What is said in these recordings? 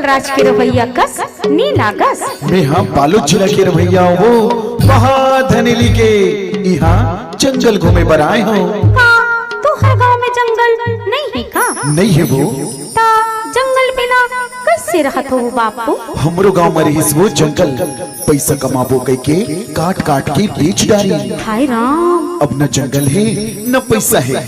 राज के रवैया कस नी लागस। मैं हाँ बालू जिला के रवैया वो महाधनेली के यहाँ जंगल घूमे पर आए हो। हाँ, तो हर गांव में जंगल नहीं है का? नहीं है वो। ता जंगल बिना कैसे रहत हो बापू? हमरो गांव में रही वो जंगल पैसा कमाबो कह के काट काट के बेच डाली। हाय राम, अब न जंगल है न पैसा है।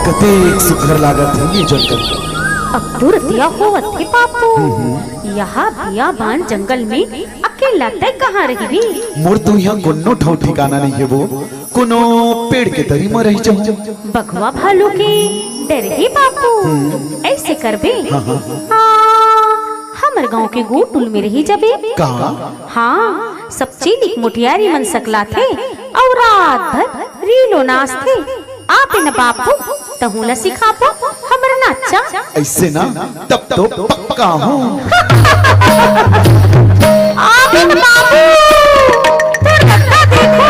कते सुखर लागत है ये जंगल। अब दूर दिया होवत है बापू। यहाँ बियाबान जंगल में अकेला तय कहाँ रही भी? मोर तो यहाँ कोनो ठाव ठिकाना नहीं है वो। कोनो पेड़ के तरी में रह जाऊं। बघवा भालू के डर ही बापू। ऐसे करबे? हमर गांव के गोटुल में रही जबे का? हाँ, सब चीलिक मुठियारी मन सकला थे और रात भर रीलो नाच थे। आप न बापू तहुला सिखापो हमर नाचा। ऐसे ना तब तो पक्का हूँ। आप न बापू फिर बता देखो।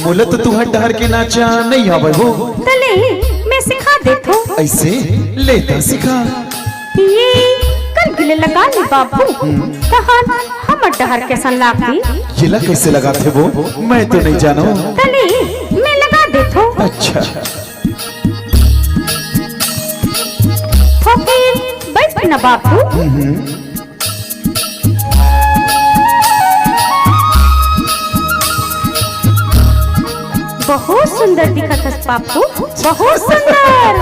बोले तो तू हट के नाचा नहीं आवे हो। तले मैं सिखा देतो। ऐसे लेता सिखा। ये कल गिले लगा ले बाबू। तहन हम डहर के सन लागती। गिला कैसे लगाते वो? मैं तो नहीं जानो। तले मैं लगा देतो। अच्छा। फिर बैठ ना बाबू। बहुत सुंदर दिखत है बापू, बहुत सुंदर।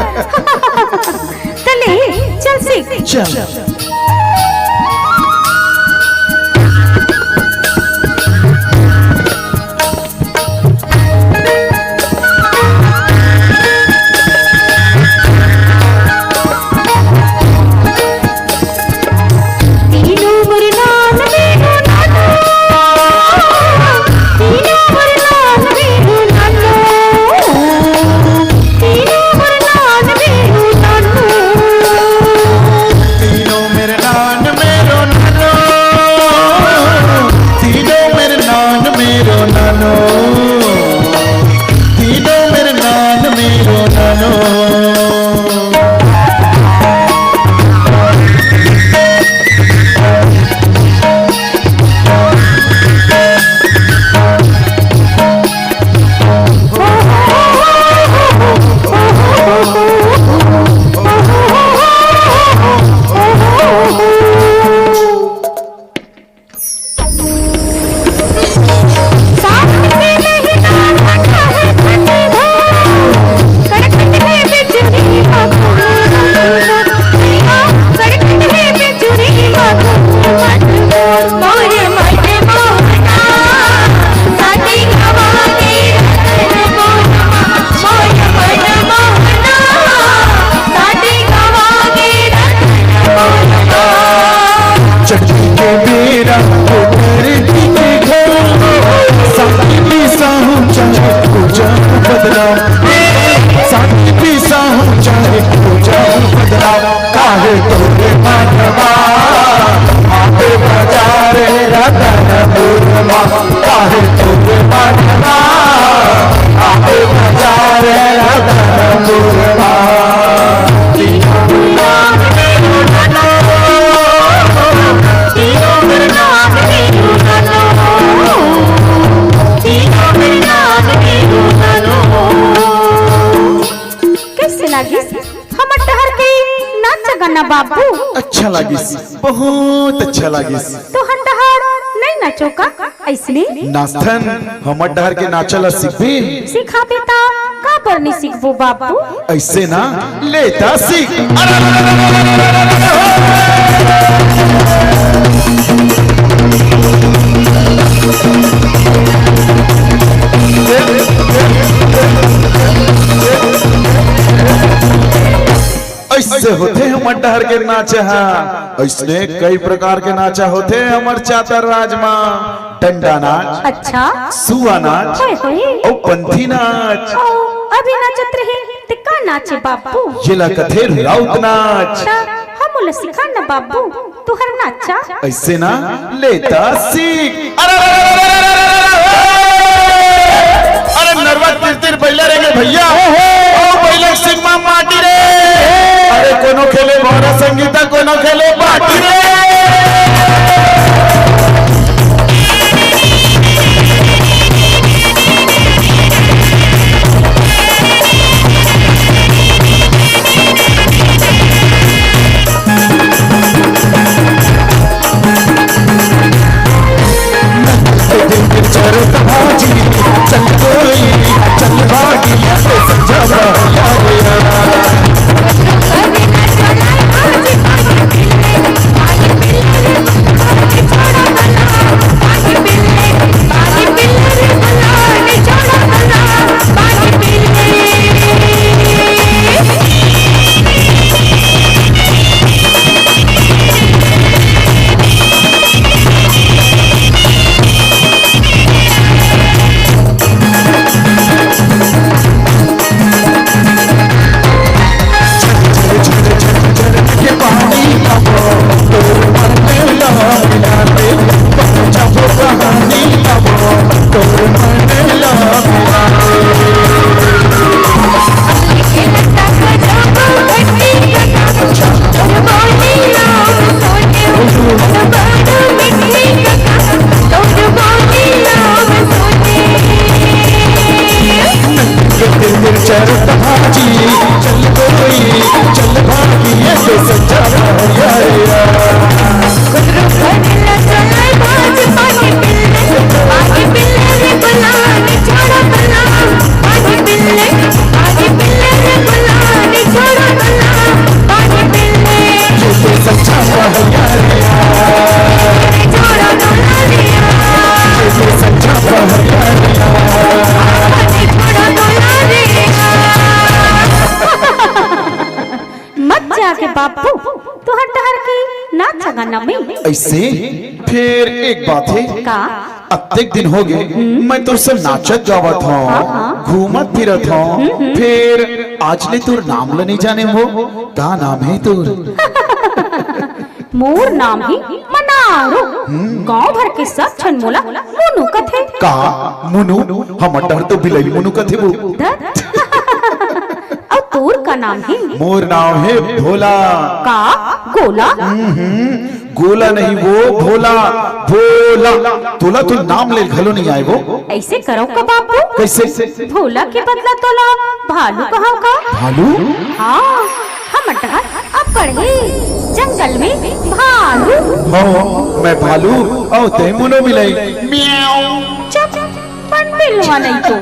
चले चल सीख। चल। ना बाबू। अच्छा लागिस, बहुत अच्छा लागिस। तो हंडहार नहीं नाचो का ऐसने? नास्थन हमर डहर के नाचला सीखबी? सिखा बेटा का पर नहीं सीखबो बाबू। ऐसे ना लेता सीख। ऐसे होते हमर डहर के नाचा। ऐसने कई प्रकार के नाचा होते हमर चातर राजमा। डंडा नाच, अच्छा सुआ नाच होय होय और पंथी नाच। ओ अभी नाचत रहे ते का नाचे बाबू? ये कथे राउत नाच। अच्छा हम सिखा ना बाबू तुहर नाचा। ऐसे ना लेता सीख। अरे नरवा तिरतिर बैला रहेंगे भैया। ओ बैला सिंह मां माटी रे। अरे कोनो खेले भौरा संगीता, कोनो खेले पाटी रे। चल कोई चल भागी समझा बापू तुहर डहर के नाचा गाना में ऐसे। फिर एक बात है का अत्येक दिन हो गए मैं तो सब नाचत गावत हूँ, घूमत फिरत हूँ। फिर आज ले तुर नाम ल नहीं जाने हो। का नाम है तुर? मोर नाम ही मनारो। गांव भर के सब छन मोला मुनु कथे। का मुनु? हम डर तो बिलई मुनु कथे वो। और तोर का नाम है? मोर नाम है भोला। का गोला? गोला नहीं वो भोला। भोला तोला तो नाम ले घलो नहीं आए वो। ऐसे करो का बापू? कैसे? भोला के बदला तोला भालू कहा का? भालू? हाँ हम डहर अब पढ़े जंगल में भालू। हाँ मैं भालू और ते मुनो मिलाई म्याऊ। चुप बन बिलवा नहीं तो।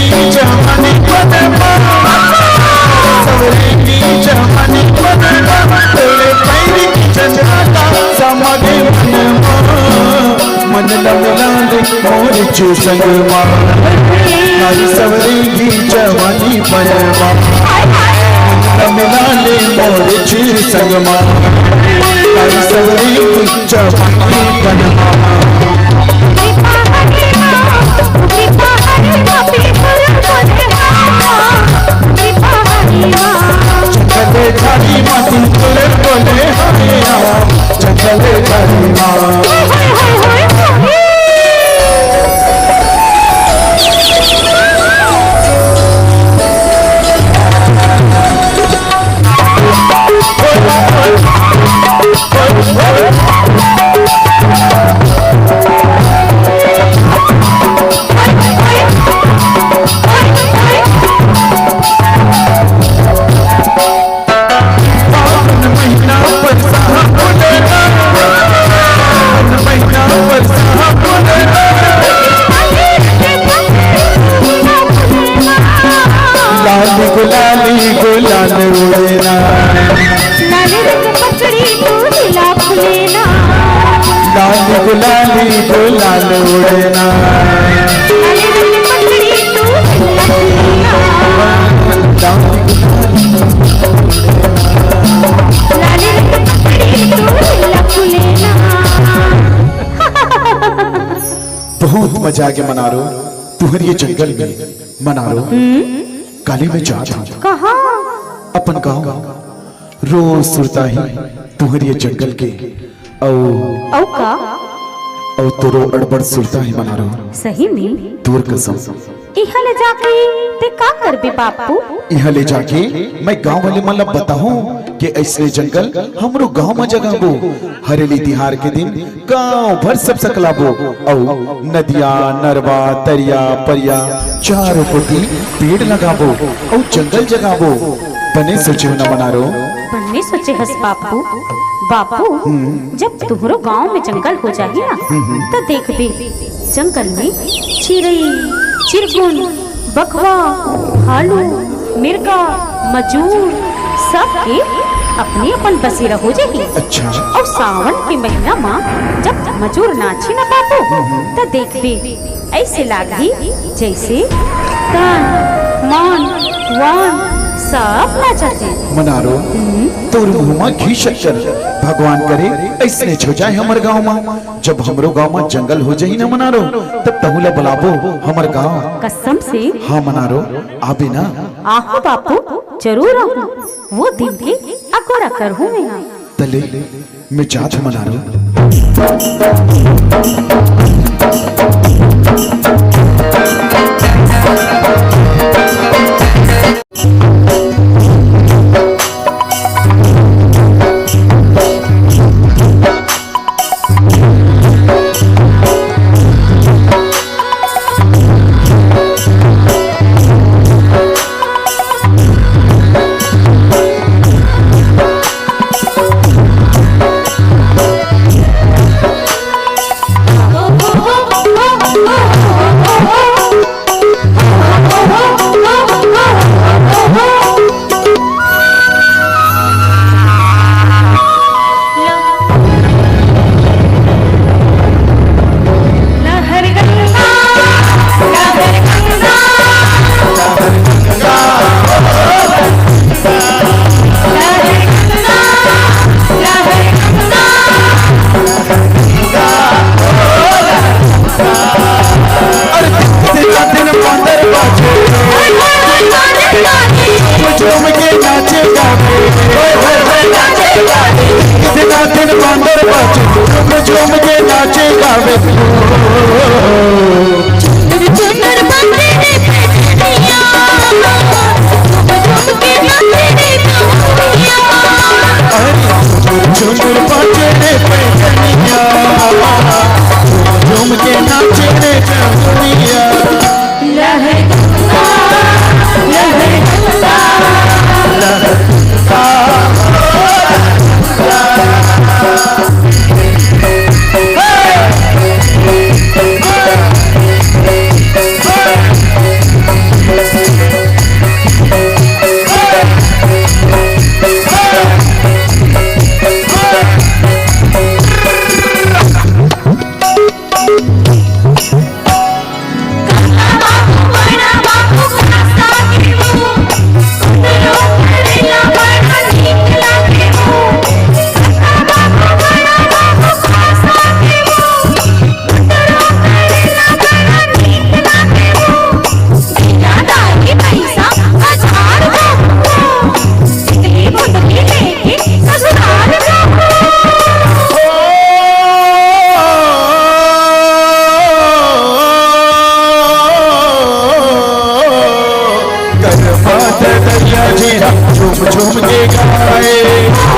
जवानी बनवा सवरे की जवानी बनवा तेरे पैर की चंद्रता समागे बनवा मन लमला दे मोर चू संगवा हरी सवरे की जवानी बनवा लमला ले मोर चू संगवा हरी सवरे की जवानी बनवा चले झाड़ी माँ तुम तुले बोले चले झाड़ी माँ गुलाली गुलाल उड़ेना लाली रंग पकड़ी तू नीला फुलेना लाली गुलाली गुलाल उड़ेना लाली रंग पकड़ी तू नीला फुलेना लाली रंग पकड़ी तू नीला फुलेना। बहुत मजा आ गया मनारो तुम्हारे ये जंगल में मनारो काली में जा था कहाँ अपन गाँव रोज सुरता ही तुम्हारी ये जंगल के औ का औ तोरो अड़बड़ सुरता ही मना रहो सही में दूर कसम इहा ले जाके ते का करबे बापू यहाँ ले जाके मैं गांव वाले मतलब बताऊं कि ऐसे जंगल हमरो गांव में जगाबो हरेली तिहार के दिन गांव भर सब सकलाबो औ नदिया नरवा तरिया परिया चारों कोटी पेड़ लगाबो औ जंगल जगाबो बने सोचे न बना रो बनने सोचे हस बापू बापू जब तुम्हारो गांव में जंगल हो जाए ना तो देख बे जंगल में चिड़ई चिरगुन बकवा भालू मिर्गा मजूर सब के अपनी अपन बसेरा हो जाएगी। अच्छा और सावन के महीना में जब मजूर नाची ना बापू तो देख बे ऐसे लागी जैसे तन मन वन सब नाचते मना रो तोर मुँह घी शक्कर भगवान करे ऐसने हो जाए हमारे गांव में जब हमरो गांव में जंगल हो जाए ना मना रो तब तहुला बुलाबो हमारे गांव कसम से हाँ मना रो आबे ना आहो बापू जरूर आहूँ वो दिन के अगोरा कर हूँ मैं तले मैं जात मना रो झूम झूम के गाए